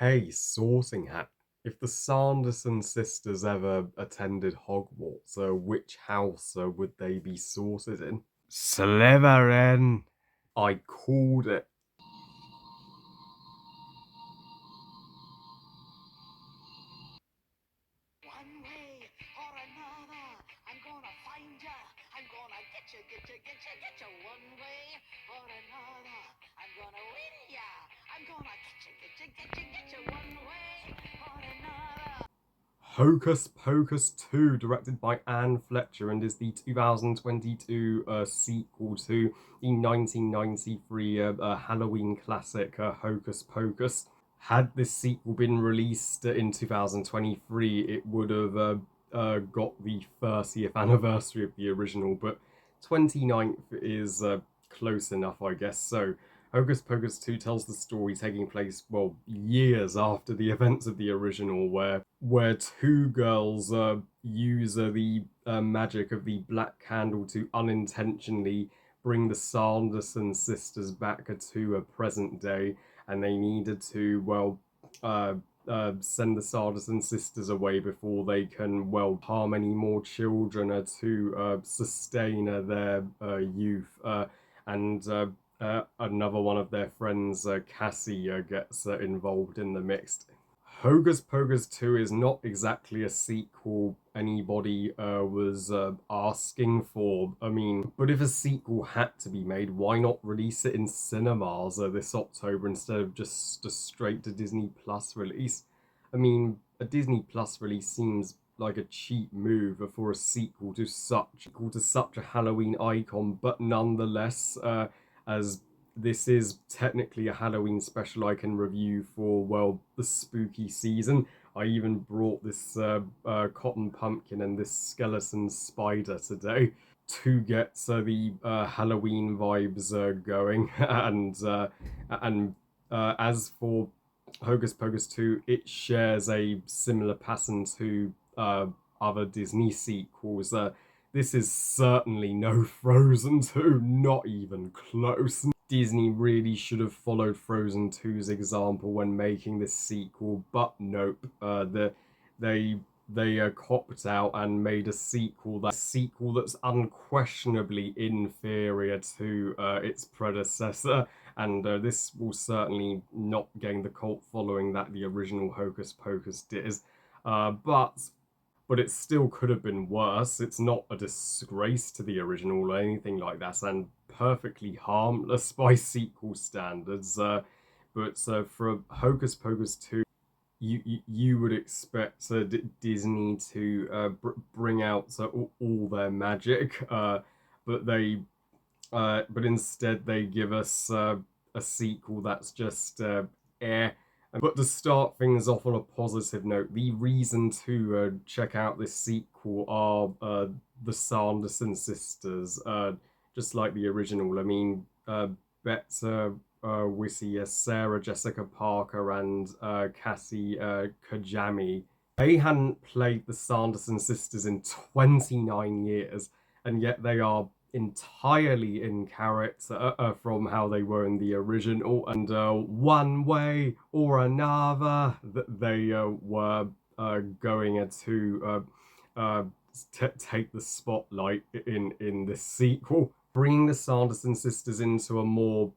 Hey, sorting hat. If the Sanderson sisters ever attended Hogwarts, which house would they be sorted in? Slytherin. I called it. One way or another, I'm gonna find ya. I'm gonna get ya, get ya, get ya, get ya. One way or another, I'm gonna win ya. I'm gonna get ya, get ya, get ya, get ya. One way or another. Hocus Pocus 2, directed by Anne Fletcher, and is the 2022 sequel to the 1993 Halloween classic Hocus Pocus. Had this sequel been released in 2023, it would have got the 30th anniversary of the original, but 29th is close enough, I guess. So, Hocus Pocus 2 tells the story taking place, well, years after the events of the original, where two girls use the magic of the Black Candle to unintentionally bring the Sanderson sisters back to a present day, and they needed to, well, uh, send the Sanderson sisters away before they can, well, harm any more children to sustain their youth. And another one of their friends, Cassie, gets involved in the mix. Hocus Pocus 2 is not exactly a sequel anybody was asking for. I mean, but if a sequel had to be made, why not release it in cinemas this October instead of just a straight to Disney Plus release? I mean, a Disney Plus release seems like a cheap move for a sequel to such a Halloween icon, but nonetheless, as this is technically a Halloween special I can review for, well, the spooky season. I even brought this cotton pumpkin and this skeleton spider today to get the Halloween vibes going. And as for Hocus Pocus 2, it shares a similar pattern to other Disney sequels. This is certainly no Frozen 2, not even close. Disney really should have followed Frozen 2's example when making this sequel, but nope. They copped out and made a sequel that's unquestionably inferior to its predecessor, and this will certainly not gain the cult following that the original Hocus Pocus did. But it still could have been worse. It's not a disgrace to the original or anything like that, and perfectly harmless by sequel standards. But for Hocus Pocus 2, you would expect Disney to bring out all their magic, but instead they give us a sequel that's just eh. But to start things off on a positive note, the reason to check out this sequel are the Sanderson sisters, just like the original. I mean, Bette Whittier, Sarah Jessica Parker, and Cassie Kajami. They hadn't played the Sanderson sisters in 29 years, and yet they are entirely in character from how they were in the original, and one way or another that they were going to take the spotlight in this sequel, bringing the Sanderson sisters into a more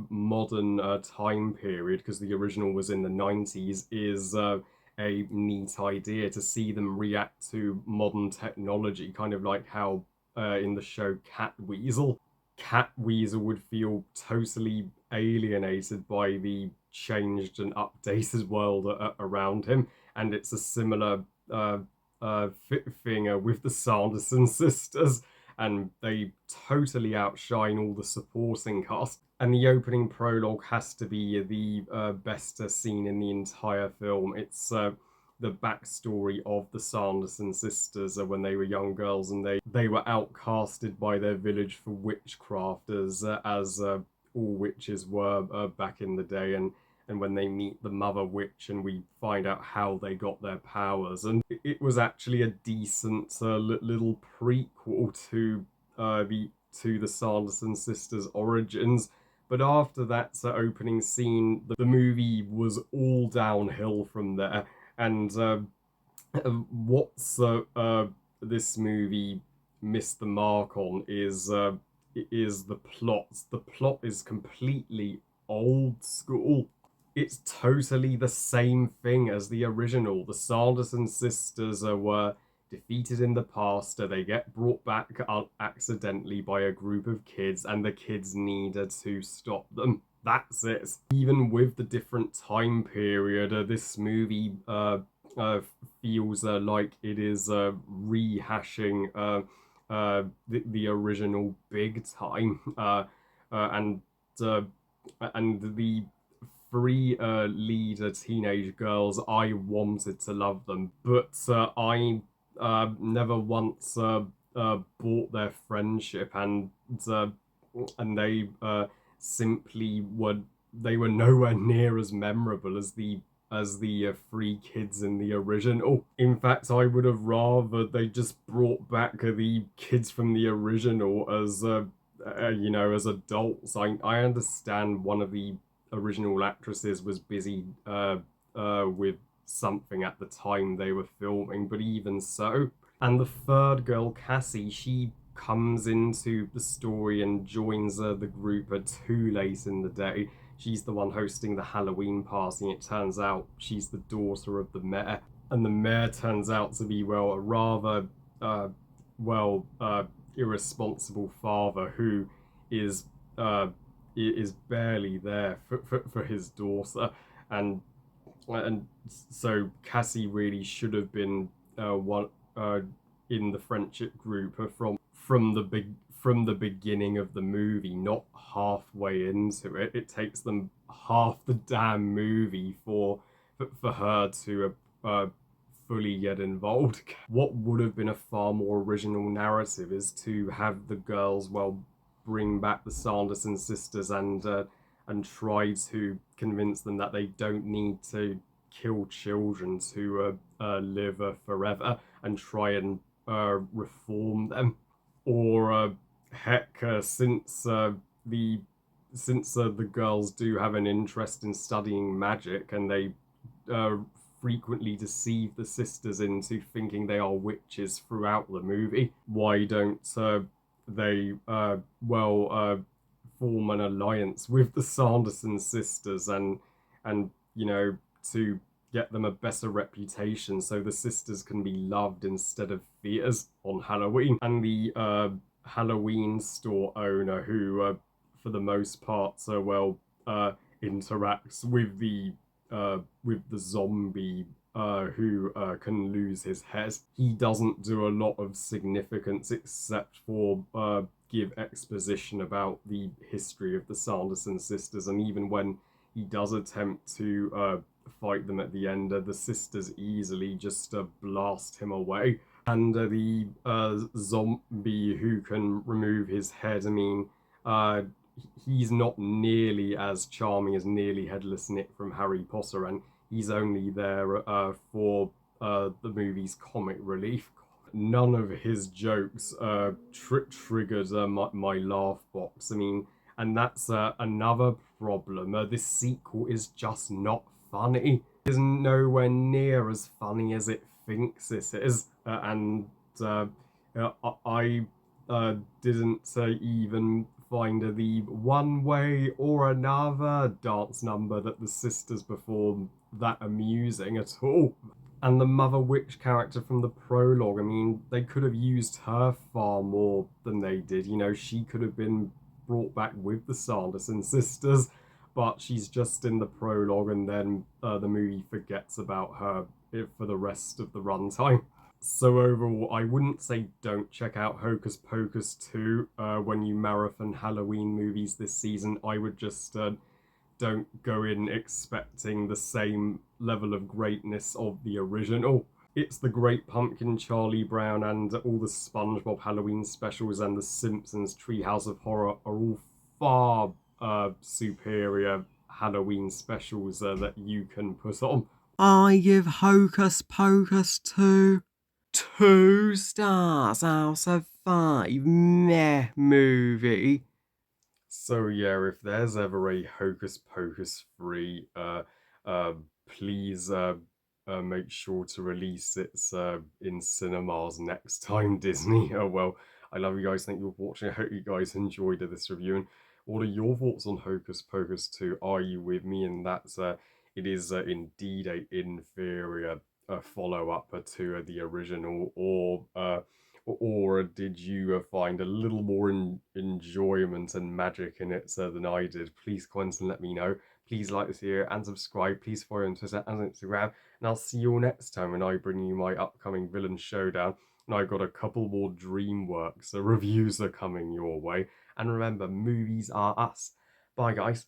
modern time period, because the original was in the 90s, is a neat idea to see them react to modern technology, kind of like how in the show Catweasel. Catweasel would feel totally alienated by the changed and updated world around him, and it's a similar thing with the Sanderson sisters, and they totally outshine all the supporting cast. And the opening prologue has to be the best scene in the entire film. It's the backstory of the Sanderson sisters when they were young girls, and they were outcasted by their village for witchcraft, as all witches were back in the day. And when they meet the mother witch, and we find out how they got their powers, and it was actually a decent little prequel to the Sanderson sisters' origins. But after that opening scene, the movie was all downhill from there. And what's this movie missed the mark on is the plot. The plot is completely old school. It's totally the same thing as the original. The Sanderson sisters were defeated in the past. They get brought back accidentally by a group of kids, and the kids needed to stop them. That's it. Even with the different time period, this movie uh, feels like it is rehashing the original big time, and uh, the three lead teenage girls. I wanted to love them, but I never once bought their friendship, uh, and they simply were they were nowhere near as memorable as the three kids in the original. In fact, I would have rather they just brought back the kids from the original as as adults. I understand one of the original actresses was busy with something at the time they were filming, but even so. And the third girl, Cassie, she comes into the story and joins the group too late in the day. She's the one hosting the Halloween party, and it turns out she's the daughter of the mayor. And the mayor turns out to be, well, a rather, uh, well, irresponsible father who is uh, is barely there for his daughter, and so Cassie really should have been one in the friendship group from the beginning of the movie, not halfway into it. It takes them half the damn movie for her to fully get involved. What would have been a far more original narrative is to have the girls, well, bring back the Sanderson sisters and try to convince them that they don't need to kill children to live forever, and try and reform them. Or heck, the the girls do have an interest in studying magic, and they uh, frequently deceive the sisters into thinking they are witches throughout the movie. Why don't they, form an alliance with the Sanderson sisters and to get them a better reputation so the sisters can be loved instead of fears on Halloween? And the Halloween store owner who, for the most part, interacts with the zombie who can lose his head. He doesn't do a lot of significance except for give exposition about the history of the Sanderson sisters, and even when he does attempt to fight them at the end, the sisters easily just blast him away. And the zombie who can remove his head, I mean, uh, he's not nearly as charming as Nearly Headless Nick from Harry Potter, and he's only there for the movie's comic relief. None of his jokes triggered my laugh box. I mean, and that's another problem. This sequel is just not funny. It is nowhere near as funny as it thinks it is, and I didn't even find the one way or another dance number that the sisters perform that amusing at all. And the Mother Witch character from the prologue, I mean, they could have used her far more than they did. She could have been brought back with the Sanderson sisters, but she's just in the prologue, and then the movie forgets about her for the rest of the runtime. So overall, I wouldn't say don't check out Hocus Pocus 2 when you marathon Halloween movies this season. I would just don't go in expecting the same level of greatness of the original. It's the Great Pumpkin, Charlie Brown, and all the SpongeBob Halloween specials and the Simpsons Treehouse of Horror are all far superior Halloween specials that you can put on. I give Hocus Pocus 2 stars out of 5. Meh movie. So yeah, if there's ever a Hocus Pocus 3, uh, please make sure to release it in cinemas next time, Disney. Oh well, I love you guys. Thank you for watching. I hope you guys enjoyed this review. And what are your thoughts on Hocus Pocus 2? Are you with me? And that's it is indeed a inferior follow up to the original, or did you find a little more enjoyment and magic in it than I did? Please comment and let me know. Please like this video and subscribe. Please follow on Twitter and Instagram. And I'll see you all next time when I bring you my upcoming villain showdown. And I've got a couple more DreamWorks reviews are coming your way. And remember, movies are us. Bye, guys.